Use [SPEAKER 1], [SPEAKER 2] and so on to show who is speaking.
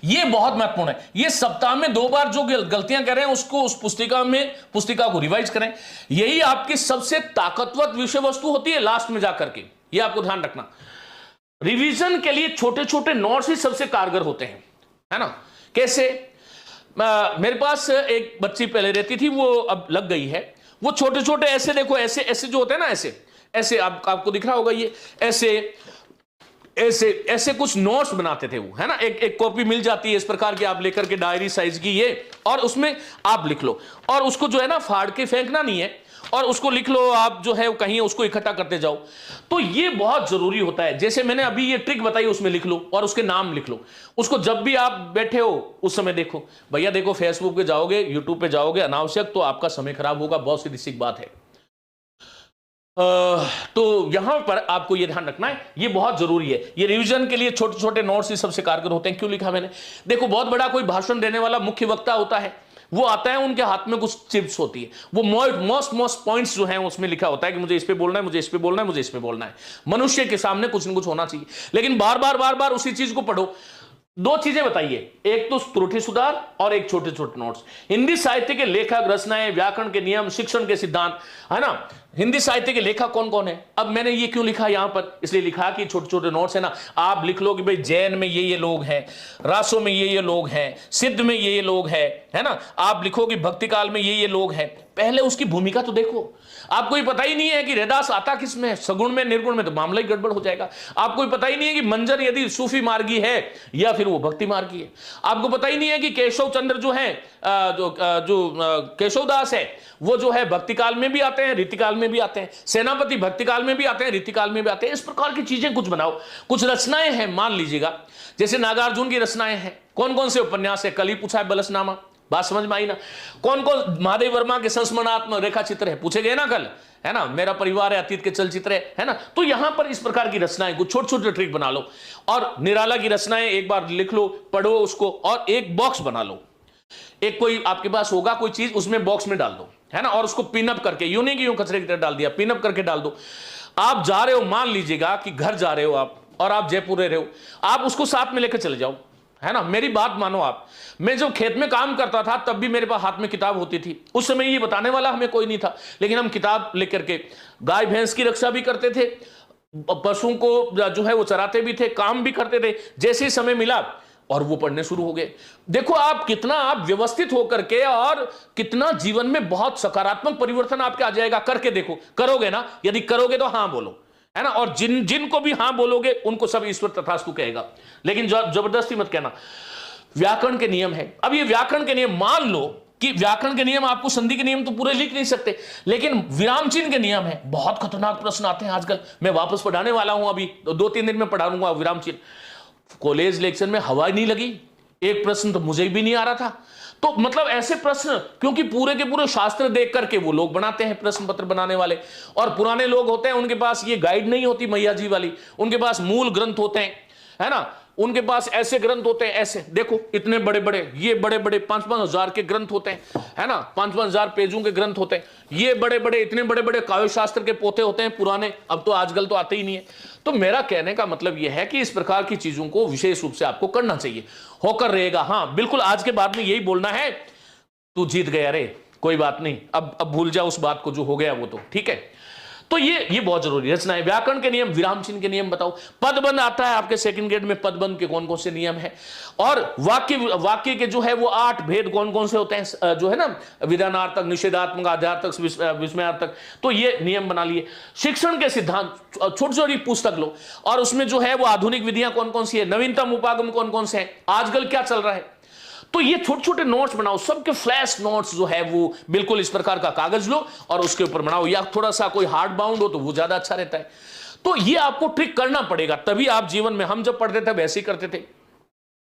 [SPEAKER 1] ये बहुत महत्वपूर्ण है। ये सप्ताह में 2 बार जो गलतियां कर रहे हैं उसको उस पुस्तिका को रिवाइज करें। यही आपकी सबसे ताकतवर विषय वस्तु होती है लास्ट में जाकर के, ये आपको ध्यान रखना। रिवीजन के लिए छोटे छोटे नोट्स ही सबसे कारगर होते हैं, है ना। कैसे? मेरे पास एक बच्ची पहले रहती थी, वो अब लग गई है। वो छोटे छोटे ऐसे देखो, ऐसे ऐसे जो होते हैं ना, ऐसे ऐसे आपको दिख रहा होगा, ये ऐसे ऐसे ऐसे कुछ नोट्स बनाते थे वो, है ना। एक कॉपी मिल जाती है इस प्रकार की, आप लेकर के डायरी साइज की ये, और उसमें आप लिख लो, और उसको जो है ना फाड़ के फेंकना नहीं है, और उसको लिख लो आप, जो है कहीं उसको इकट्ठा करते जाओ। तो ये बहुत जरूरी होता है। जैसे मैंने अभी ये ट्रिक बताई, उसमें लिख लो और उसके नाम लिख लो। उसको जब भी आप बैठे हो उस समय देखो। भैया देखो, फेसबुक पे जाओगे, यूट्यूब पे जाओगे अनावश्यक, तो आपका समय खराब होगा, बहुत सीधी सी बात है। तो यहां पर आपको यह ध्यान रखना है, यह बहुत जरूरी है। ये रिवीजन के लिए छोटे छोटे नोट्स ही सबसे कारगर होते हैं। क्यों लिखा मैंने? देखो, बहुत बड़ा कोई भाषण देने वाला मुख्य वक्ता होता है, वो आता है, उनके हाथ में कुछ चिप्स होती है, वो मोस्ट पॉइंट्स जो हैं उसमें लिखा होता है कि मुझे इस पे बोलना है, मुझे इस पे बोलना है, मुझे इस पे बोलना है। मनुष्य के सामने कुछ ना कुछ होना चाहिए, लेकिन बार बार उसी चीज को पढ़ो। 2 चीजें बताइए, एक तो त्रुटि सुधार और एक छोटे छोटे नोट्स। हिंदी साहित्य के लेखक, रचनाएं, व्याकरण के नियम, शिक्षण के सिद्धांत, है ना। हिंदी साहित्य के लेखक कौन कौन है? अब मैंने ये क्यों लिखा यहां पर? इसलिए लिखा कि छोटे छोटे नोट्स है ना। आप लिख लो कि भाई जैन में ये लोग हैं, रासो में ये लोग हैं, सिद्ध में ये लोग हैं, है ना। आप लिखो कि भक्ति काल में ये लोग हैं। पहले उसकी भूमिका तो देखो। आपको ये पता ही नहीं है कि रैदास आता किस में है, सगुण में, निर्गुण में, तो मामला ही गड़बड़ हो जाएगा। आपको ये पता ही नहीं है कि मंजर यदि सूफी मार्गी है या फिर वो भक्ति मार्गी है। आपको पता ही नहीं है कि केशव चंद्र जो है, जो केशवदास है, वो जो है भक्ति काल में भी आते हैं, रीतिकाल में भी आते हैं। सेनापति भक्ति काल में भी आते हैं, रीतिकाल में भी आते हैं। इस प्रकार की चीजें कुछ बनाओ। कुछ रचनाएं हैं, मान लीजिएगा जैसे नागार्जुन की रचनाएं हैं। कौन कौन से उपन्यास है? कल ही पूछा है, बलसनामा, बात समझ में आई ना। कौन कौन महादेव वर्मा के संस्मरणात्मक रेखा चित्र है, पूछे गए ना कल, है ना। मेरा परिवार है, अतीत के चलचित्र है ना। तो यहां पर इस प्रकार की रचनाएं, कुछ छोटे छोटे ट्रिक बना लो। और निराला की रचनाएं एक बार लिख लो, पढ़ो उसको, और एक बॉक्स बना लो। एक कोई आपके पास होगा कोई चीज, उसमें बॉक्स में डाल दो, है ना। और उसको पिनअप करके, यूं नहीं कि यूं कचरे की तरह डाल दिया, पिनअप करके डाल दो। आप जा रहे हो, मान लीजिएगा कि घर जा रहे हो आप, और आप जयपुर रह रहे हो, आप उसको साथ में लेकर चले जाओ, है ना। मेरी बात मानो आप। मैं जब खेत में काम करता था तब भी मेरे पास हाथ में किताब होती थी। उस समय ये बताने वाला हमें कोई नहीं था, लेकिन हम किताब लेकर के गाय भैंस की रक्षा भी करते थे, पशुओं को जो है वो चराते भी थे, काम भी करते थे। जैसे ही समय मिला और वो पढ़ने शुरू हो गए। देखो आप कितना आप व्यवस्थित होकर के, और कितना जीवन में बहुत सकारात्मक परिवर्तन आपके आ जाएगा। करके देखो, करोगे ना? यदि करोगे तो हाँ बोलो, है ना। और जिनको भी हाँ बोलोगे उनको सब ईश्वर तथास्तु कहेगा, लेकिन जबरदस्ती मत कहना। व्याकरण के नियम है। अब ये व्याकरण के नियम, मान लो कि व्याकरण के नियम, आपको संधि के नियम तो पूरे लिख नहीं सकते, लेकिन विराम चिन्ह के नियम है। बहुत खतरनाक प्रश्न आते हैं आजकल। मैं वापस पढ़ाने वाला हूं, अभी 2-3 दिन में पढ़ा दूंगा विराम चिन्ह। कॉलेज लेक्चर में हवा नहीं लगी, एक प्रश्न तो मुझे भी नहीं आ रहा था। तो मतलब ऐसे प्रश्न, क्योंकि पूरे के पूरे शास्त्र देख करके वो लोग बनाते हैं प्रश्न पत्र बनाने वाले, और पुराने लोग होते हैं, उनके पास ये गाइड नहीं होती मैया जी वाली, उनके पास मूल ग्रंथ होते हैं, है ना। उनके पास ऐसे ग्रंथ होते हैं, ऐसे देखो, इतने बड़े बड़े, ये बड़े बड़े 5-5 हजार के ग्रंथ होते हैं, है ना। 5-5 हजार पेजों के ग्रंथ होते हैं। ये बड़े बड़े, इतने बड़े बड़े काव्य शास्त्र के पोते होते हैं पुराने। अब तो आजकल तो आते ही नहीं है। तो मेरा कहने का मतलब यह है कि इस प्रकार की चीजों को विशेष रूप से आपको करना चाहिए, होकर रहेगा। हाँ बिल्कुल, आज के बाद में यही बोलना है, तू जीत गया रे, कोई बात नहीं, अब भूल जा उस बात को, जो हो गया वो तो ठीक है। तो ये बहुत जरूरी रचना है। व्याकरण के नियम, विराम चिन्ह के नियम बताओ। पदबंध आता है आपके सेकंड ग्रेड में, पदबंध के कौन कौन से नियम है। और वाक्य के जो है वो 8 भेद कौन कौन से होते हैं, जो है ना, विधानार्थक, निषेधात्मक, आध्यात्मक, विस्मयार्थक। तो ये नियम बना लिए। शिक्षण के सिद्धांत, छोटी छोटी पुस्तक लो, और उसमें जो है वो आधुनिक विधियां कौन कौन सी है, नवीनतम उपागम कौन कौन से हैं, आजकल क्या चल रहा है। तो ये छोटे छोटे नोट्स बनाओ, सबके फ्लैश नोट्स जो है वो बिल्कुल इस प्रकार का कागज लो और उसके ऊपर बनाओ, या थोड़ा सा कोई हार्ड बाउंड हो तो वो ज्यादा अच्छा रहता है। तो ये आपको ट्रिक करना पड़ेगा, तभी आप जीवन में, हम जब पढ़ते थे वैसे ही करते थे,